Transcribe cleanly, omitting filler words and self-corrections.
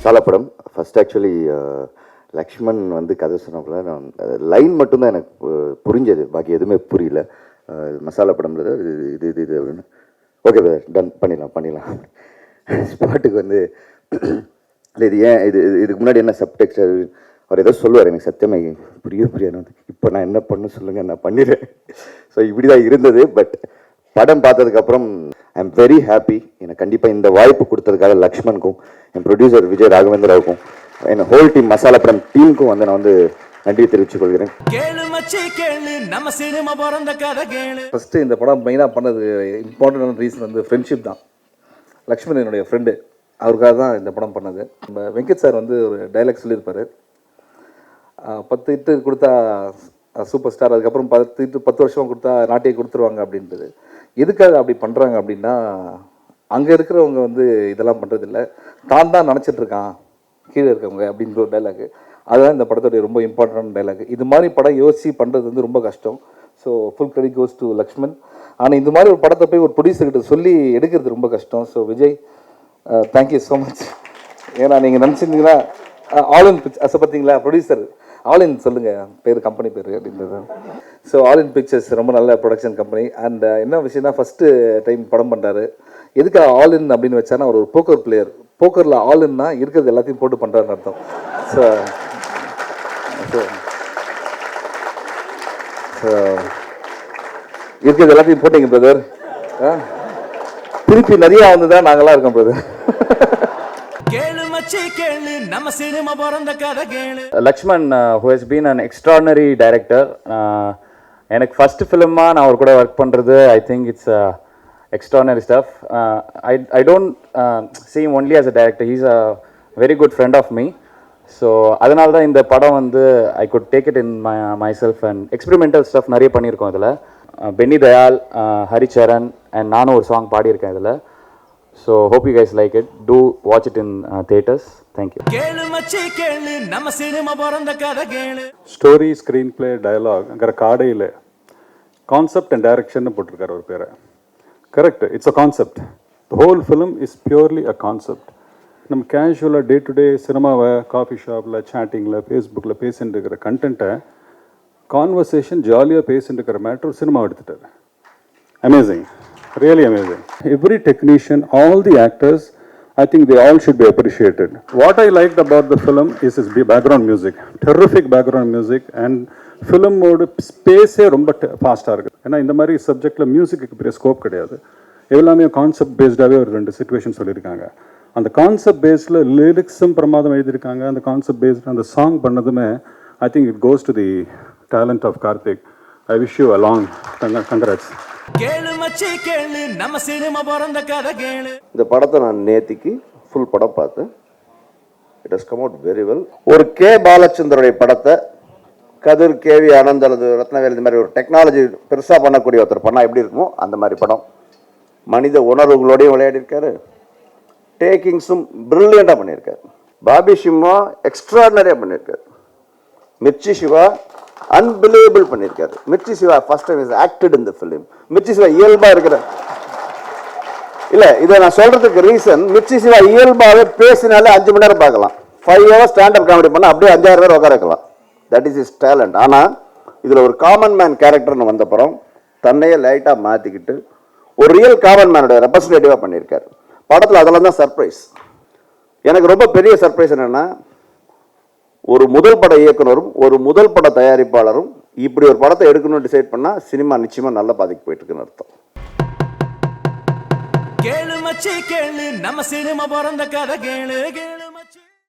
மசாலா படம் first actually Lakshman வந்து கதை சொன்னப்பல நான் லைன் மட்டும்தான் எனக்கு புரிஞ்சது, பாக்கி எதுவுமே புரியல. மசாலா படம்ல இது இது இது அப்படின்னு ஓகே டன் பண்ணிடலாம் ஸ்பாட்டுக்கு வந்து இல்லை இது ஏன் இதுக்கு முன்னாடி என்ன சப்டெக்ஸ்ட் அவர் ஏதோ சொல்லுவார், எனக்கு சத்தியமாக புரியாது வந்து இப்போ நான் என்ன பண்ண சொல்லுங்கள் நான் பண்ணிடுறேன். ஸோ இப்படி தான் இருந்தது. பட் படம் பார்த்ததுக்கப்புறம் ஐ எம் வெரி ஹாப்பி. எனக்கு கண்டிப்பாக இந்த வாய்ப்பு கொடுத்ததுக்காக லக்ஷ்மணுக்கும் என் ப்ரொடியூசர் விஜய் ராகவேந்திராவுக்கும் என் ஹோல் டீம் மசாலா படம் டீமுக்கும் வந்து நான் வந்து நன்றி தெரிவித்துக் கொள்கிறேன். ஃபஸ்ட்டு இந்த படம் மெயினாக பண்ணது இம்பார்ட்டன்டான ரீசன் வந்து ஃப்ரெண்ட்ஷிப் தான். லக்ஷ்மண் என்னுடைய ஃப்ரெண்டு, அவருக்காக தான் இந்த படம் பண்ணது. நம்ம வெங்கட் சார் வந்து ஒரு டைலாக் சொல்லியிருப்பார், 10 இட்டு கொடுத்தா சூப்பர் ஸ்டார், அதுக்கப்புறம் 10 வருஷம் கொடுத்தா நாட்டையை கொடுத்துருவாங்க அப்படின்றது. எதுக்காக அப்படி பண்ணுறாங்க அப்படின்னா, அங்கே இருக்கிறவங்க வந்து இதெல்லாம் பண்ணுறதில்ல, தான் நினச்சிட்ருக்கான் கீழே இருக்கவங்க அப்படின்ற ஒரு டைலாக். அதுதான் இந்த படத்துடைய ரொம்ப இம்பார்ட்டன்ட் டைலாக். இது மாதிரி படம் யோசித்து பண்ணுறது வந்து ரொம்ப கஷ்டம். So full credit goes to Lakshman. ஆனால் இந்த மாதிரி ஒரு படத்தை போய் ஒரு ப்ரொடியூசர்கிட்ட சொல்லி எடுக்கிறது ரொம்ப கஷ்டம். So Vijay, thank you so much. ஏன்னா நீங்கள் நினச்சிருந்தீங்கன்னா ஆல் இன் பிக்சர்ஸ் பார்த்தீங்களா, ப்ரொடியூசர் ஆல் இன் சொல்லுங்கள் பேர், கம்பெனி பேர் அப்படின்றது. ஸோ ஆல் இன் பிக்சர்ஸ் ரொம்ப நல்ல ப்ரொடக்ஷன் கம்பெனி. அண்ட் என்ன விஷயம்னா, ஃபஸ்ட்டு டைம் படம் பண்ணுறாரு. எதுக்காக ஆல் இன் அப்படின்னு வச்சானா, அவர் ஒரு போக்கர் பிளேயர். போக்கரில் ஆல் இன்னா இருக்கிறது எல்லாத்தையும் போட்டு பண்ணுறாருன்னு அர்த்தம். ஸோ இருக்கிறது எல்லாத்தையும் போட்டீங்க பிரதர். திருப்பி நிறைய வந்து தான் நாங்களாம் இருக்கோம் brother. Lakshman who has been an extraordinary director. எனக்கு ஃபர்ஸ்ட் ஃபிலிமாக நான் அவர் கூட ஒர்க் பண்ணுறது, I think it's extraordinary stuff. I don't see him only as a director. He's a very good friend of me. So அதனால தான் இந்த படம் வந்து I could take it in myself and experimental stuff நிறைய பண்ணியிருக்கோம் இதில். Penney Dayal, Haricharan and நானும் ஒரு சாங் பாடியிருக்கேன் இதில். So hope you guys like it. Do watch it in theatres. Thank you. Story, screen play, டயலாக்ங்கிற காடையில் கான்செப்ட் அண்ட் டைரக்ஷன் போட்டிருக்காரு ஒரு பேரை. Correct, it's a concept. The whole film is purely a concept. நம்ம கேஷுவலாக டே டு டே சினிமாவை coffee ஷாப்பில், சேட்டிங்கில், ஃபேஸ்புக்கில் பேசிட்டு இருக்கிற கண்டென்ட்டை கான்வர்சேஷன் ஜாலியாக பேசிட்டு இருக்கிற மேட்ரு சினிமா எடுத்துட்டார். Amazing, really amazing. Every technician, all the actors, I think they all should be appreciated. What I liked about the film is its background music. Terrific background music. And film mode space ரொம்ப ஃபாஸ்ட்டாக இருக்குது. ஏன்னா இந்த மாதிரி சப்ஜெக்டில் மியூசிக்கு பெரிய scope கிடையாது. எல்லாமே கான்செப்ட் பேஸ்டாகவே ஒரு 2 சிச்சுவேஷன் சொல்லியிருக்காங்க. அந்த கான்செப்ட் பேஸில் லிரிக்ஸும் பிரமாதம் எழுதியிருக்காங்க. அந்த கான்செப்ட் பேஸ்டு அந்த சாங் பண்ணதுமே I think it goes to the talent of Karthik. I wish you a long congrats. இந்த படத்தை நான் நேத்திக்கு ஃபுல் படம் பார்த்தேன். It has come out very well. ஒரு கே பாலச்சந்தருடைய படத்தை கதிர், கேவி ஆனந்த் அல்லது ரத்னவேல் இந்த மாதிரி ஒரு டெக்னாலஜி பெருசாக பண்ணக்கூடிய ஒருத்தர் பண்ணால் எப்படி இருக்குமோ அந்த மாதிரி படம். மனித உணர்வுகளோடையும் விளையாடிருக்காரு, டேக்கிங்ஸும் பிரில்லியண்டாக பண்ணியிருக்காரு. பாபி சிம்மா எக்ஸ்ட்ராடினரியாக பண்ணியிருக்காரு. மிர்ச்சி சிவா அன்பிலீவபிள் பண்ணியிருக்காரு. Mirchi Shiva first time is acted in the film. Mirchi Shiva இயல்பாக இருக்கிற இல்லை, இதை நான் சொல்கிறதுக்கு ரீசன், மிர்ச்சி சிவா இயல்பாகவே பேசினாலே 5 மணி நேரம் பார்க்கலாம். 5 hours ஸ்டாண்டப் காமெடி பண்ணால் அப்படியே 5-6 பேர் உட்கார வைக்கலாம். That is is talent. ஆனால் இதில் ஒரு காமன் மேன் கேரக்டர்னு வந்தப்புறம் தன்னையே லைட்டாக மாற்றிக்கிட்டு ஒரு ரியல் காமன் மேனோட ரெப்ரஸன்டேட்டிவாக பண்ணியிருக்காரு படத்தில். அதெல்லாம் தான் சர்ப்ரைஸ். எனக்கு ரொம்ப பெரிய சர்ப்ரைஸ் என்னென்னா, ஒரு முதல் பட இயக்குனரும் ஒரு முதல் பட தயாரிப்பாளரும் இப்படி ஒரு படத்தை எடுக்கணும்னு டிசைட் பண்ணால் சினிமா நிச்சயமாக நல்ல பாதைக்கு போயிட்டு இருக்குன்னு அர்த்தம். கேளு மச்சி கேளு, நம்ம சினிமா பிறந்த கதை கேளு கேளு.